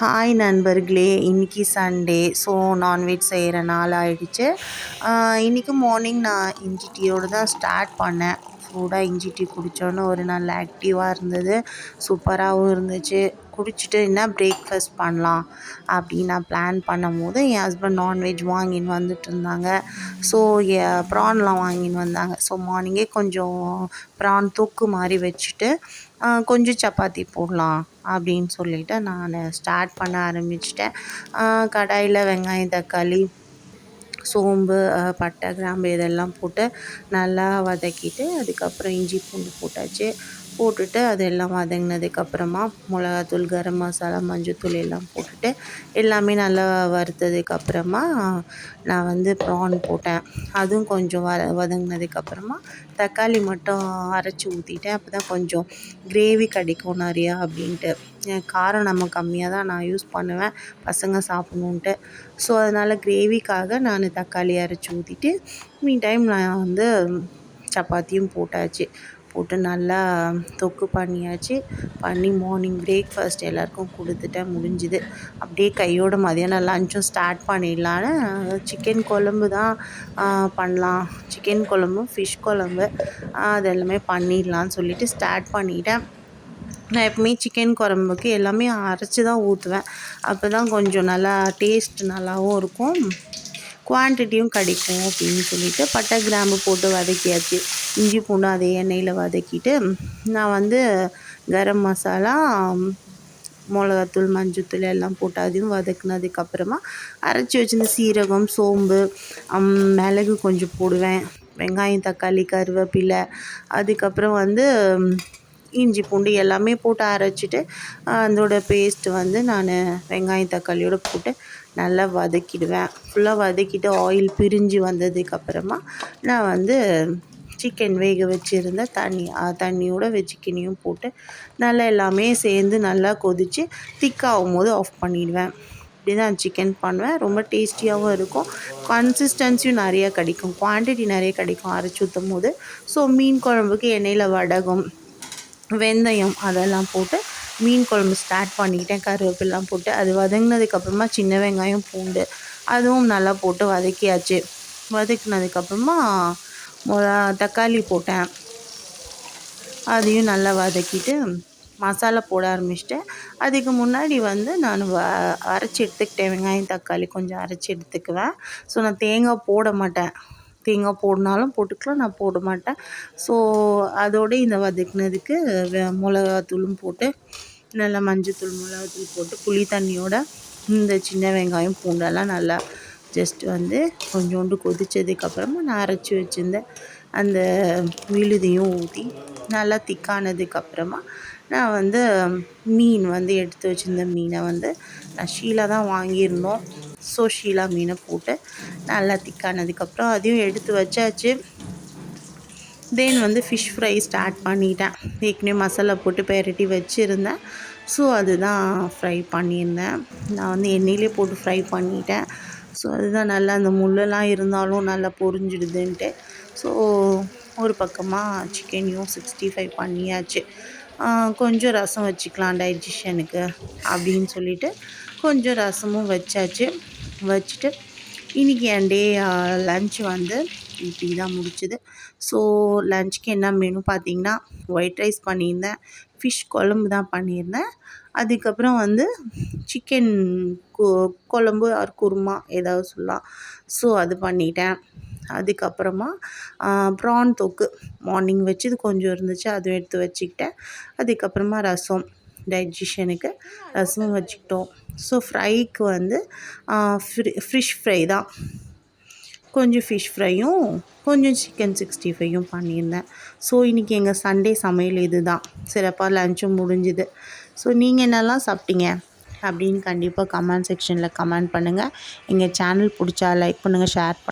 Hi நண்பர்களே, இன்றைக்கி Sunday. So non veg செய்கிற நாள் ஆகிடுச்சு. இன்றைக்கி மார்னிங் நான் இஞ்சி டீயோடு தான் ஸ்டார்ட் பண்ணேன். சூடாக இஞ்சி டீ குடித்தோன்னே ஒரு நல்ல ஆக்டிவாக இருந்தது, சூப்பராகவும் இருந்துச்சு. குடிச்சிட்டு என்ன பிரேக்ஃபாஸ்ட் பண்ணலாம் அப்படின்னு நான் பிளான் பண்ணும்போது என் ஹஸ்பண்ட் நான்வெஜ் வாங்கின்னு வந்துட்டு இருந்தாங்க. ஸோ ப்ரான்லாம் வாங்கின்னு வந்தாங்க. ஸோ மார்னிங்கே கொஞ்சம் ப்ரான் தொக்கு மாதிரி வச்சுட்டு கொஞ்சம் சப்பாத்தி போடலாம் அப்படின்னு சொல்லிவிட்டு நான் ஸ்டார்ட் பண்ண ஆரம்பிச்சிட்டேன். கடாயில் வெங்காயம், தக்காளி, சோம்பு, பட்டை, கிராம்பு இதெல்லாம் போட்டு நல்லா வதக்கிட்டு அதுக்கப்புறம் இஞ்சி பூண்டு போட்டாச்சு. போட்டுட்டு அதெல்லாம் வதங்கினதுக்கப்புறமா மிளகாத்தூள், கரம் மசாலா, மஞ்சள்தூள் எல்லாம் போட்டுட்டு எல்லாமே நல்லா வறுத்ததுக்கப்புறமா நான் ப்ரான் போட்டேன். அதுவும் கொஞ்சம் வதங்கினதுக்கப்புறமா தக்காளி மட்டும் அரைச்சி ஊற்றிட்டேன். அப்போ தான் கொஞ்சம் கிரேவி கிடைக்கும் நிறையா அப்படின்ட்டு. காரம் நம்ம கம்மியாக தான் நான் யூஸ் பண்ணுவேன், பசங்க சாப்பிட்ணுன்ட்டு. ஸோ அதனால் கிரேவிக்காக நான் தக்காளி அரைச்சி ஊற்றிட்டு மீன் டைம் நான் சப்பாத்தியும் போட்டாச்சு. போட்டு நல்லா தொக்கு பண்ணியாச்சு. பண்ணி மார்னிங் பிரேக்ஃபாஸ்ட் எல்லாேருக்கும் கொடுத்துட்டேன், முடிஞ்சுது. அப்படியே கையோட மதியானம் லஞ்சும் ஸ்டார்ட் பண்ணிடலான்னு சிக்கன் குழம்பு தான் பண்ணலாம். சிக்கன் குழம்பும் ஃபிஷ் குழம்பு அது எல்லாமே பண்ணிடலான்னு சொல்லிவிட்டு ஸ்டார்ட் பண்ணிட்டேன். நான் எப்பவுமே சிக்கன் குழம்புக்கு எல்லாமே அரைச்சி தான் ஊற்றுவேன். அப்போ தான் கொஞ்சம் நல்லா டேஸ்ட் நல்லாவும் இருக்கும், குவான்டிட்டியும் கிடைக்கும் அப்படின்னு சொல்லிவிட்டு பட்டை, கிராம்பு போட்டு வதக்கியாச்சு. இஞ்சி பூண்டு அதே எண்ணெயில் வதக்கிட்டு நான் கரம் மசாலா, மிளகாத்தூள், மஞ்சள்தூள் எல்லாம் போட்டு அதையும் வதக்குனதுக்கப்புறமா அரைச்சி வச்சிருந்த சீரகம், சோம்பு, மிளகு கொஞ்சம் போடுவேன். வெங்காயம், தக்காளி, கருவேப்பிலை, அதுக்கப்புறம் இஞ்சி பூண்டு எல்லாமே போட்டு அரைச்சிட்டு அதோட பேஸ்ட்டு நான் வெங்காயம், தக்காளியோடு போட்டு நல்லா வதக்கிடுவேன். ஃபுல்லாக வதக்கிட்டு ஆயில் பிரிஞ்சு வந்ததுக்கப்புறமா நான் சிக்கன் வேக வச்சுருந்த தண்ணியோட சிக்கனையும் போட்டு நல்லா எல்லாமே சேர்ந்து நல்லா கொதித்து திக்காகும் போது ஆஃப் பண்ணிவிடுவேன். இப்படி தான் சிக்கன் பண்ணுவேன். ரொம்ப டேஸ்டியாகவும் இருக்கும், கன்சிஸ்டன்சியும் நிறையா கிடைக்கும், குவான்டிட்டி நிறைய கிடைக்கும் அரைச்சி ஊற்றும் போது. ஸோ மீன் குழம்புக்கு எண்ணெயில் வடகம், வெந்தயம் அதெல்லாம் போட்டு மீன் குழம்பு ஸ்டார்ட் பண்ணிக்கிட்டேன். கருவேப்பிலாம் போட்டு அது வதங்கினதுக்கப்புறமா சின்ன வெங்காயம், பூண்டு அதுவும் நல்லா போட்டு வதக்கியாச்சு. வதக்கினதுக்கப்புறமா தக்காளி போட்டேன். அதையும் நல்லா வதக்கிட்டு மசாலா போட ஆரம்பிச்சிட்டேன். அதுக்கு முன்னாடி நான் அரைச்சி எடுத்துக்கிட்டேன். வெங்காயம், தக்காளி கொஞ்சம் அரைச்சி எடுத்துக்குவேன். ஸோ நான் தேங்காய் போட மாட்டேன். தேங்காய் போடனாலும் போட்டுக்கலாம், நான் போட மாட்டேன். ஸோ அதோடு இந்த வதக்கினதுக்கு மிளகாத்தூளும் போட்டு நல்லா மஞ்சள்தூள், மிளகாத்தூள் போட்டு புளி தண்ணியோட இந்த சின்ன வெங்காயம், பூண்டெல்லாம் நல்லா ஜஸ்ட் கொஞ்சோண்டு கொதித்ததுக்கப்புறமா நான் அரைச்சி வச்சுருந்தேன் அந்த விழுதையும் ஊற்றி நல்லா திக்கானதுக்கப்புறமா நான் மீன் எடுத்து வச்சுருந்த மீனை நான் ஷீலா தான் வாங்கியிருந்தோம். ஸோ ஷீலா மீனை போட்டு நல்லா திக்கானதுக்கப்புறம் அதையும் எடுத்து வச்சாச்சு. தென் ஃபிஷ் ஃப்ரை ஸ்டார்ட் பண்ணிட்டேன். ஏற்கனவே மசாலா போட்டு பெரட்டி வச்சுருந்தேன். ஸோ அதுதான் ஃப்ரை பண்ணியிருந்தேன். நான் எண்ணெயிலே போட்டு ஃப்ரை பண்ணிட்டேன். ஸோ அதுதான் நல்லா அந்த முள்ளெல்லாம் இருந்தாலும் நல்லா பொரிஞ்சிடுதுன்ட்டு. ஸோ ஒரு பக்கமாக சிக்கனையும் 65 பண்ணியாச்சு. கொஞ்சம் ரசம் வச்சுக்கலாம் டைஜஷனுக்கு அப்படின்னு சொல்லிவிட்டு கொஞ்சம் ரசமும் வச்சாச்சு. வச்சுட்டு இன்றைக்கி என் டே லன்ச் இப்படி தான் முடிச்சுது. ஸோ லன்ச்சுக்கு என்ன மெனு பார்த்திங்கன்னா, ஒயிட் ரைஸ் பண்ணியிருந்தேன், ஃபிஷ் குழம்பு தான் பண்ணியிருந்தேன். அதுக்கப்புறம் சிக்கன் குழம்பு ஆர் குருமா ஏதாவது சொல்லலாம். ஸோ அது பண்ணிட்டேன். அதுக்கப்புறமா ப்ரான் தொக்கு மார்னிங் வச்சது கொஞ்சம் இருந்துச்சு, அதுவும் எடுத்து வச்சுக்கிட்டேன். அதுக்கப்புறமா ரசம், டைஜஷனுக்கு ரசமும் வச்சுக்கிட்டோம். ஸோ ஃப்ரைக்கு ஃபிஷ் ஃப்ரை தான், கொஞ்சம் ஃபிஷ் ஃப்ரையும் கொஞ்சம் சிக்கன் 65யும் பண்ணியிருந்தேன். ஸோ இன்றைக்கி எங்கள் சண்டே சமையல் இது தான். சிறப்பாக லன்ச்சும் முடிஞ்சுது. ஸோ நீங்கள் என்னெல்லாம் சாப்பிட்டீங்க அப்படின்னு கண்டிப்பாக கமெண்ட் செக்ஷனில் கமெண்ட் பண்ணுங்கள். எங்கள் சேனல் பிடிச்சா லைக் பண்ணுங்கள், ஷேர்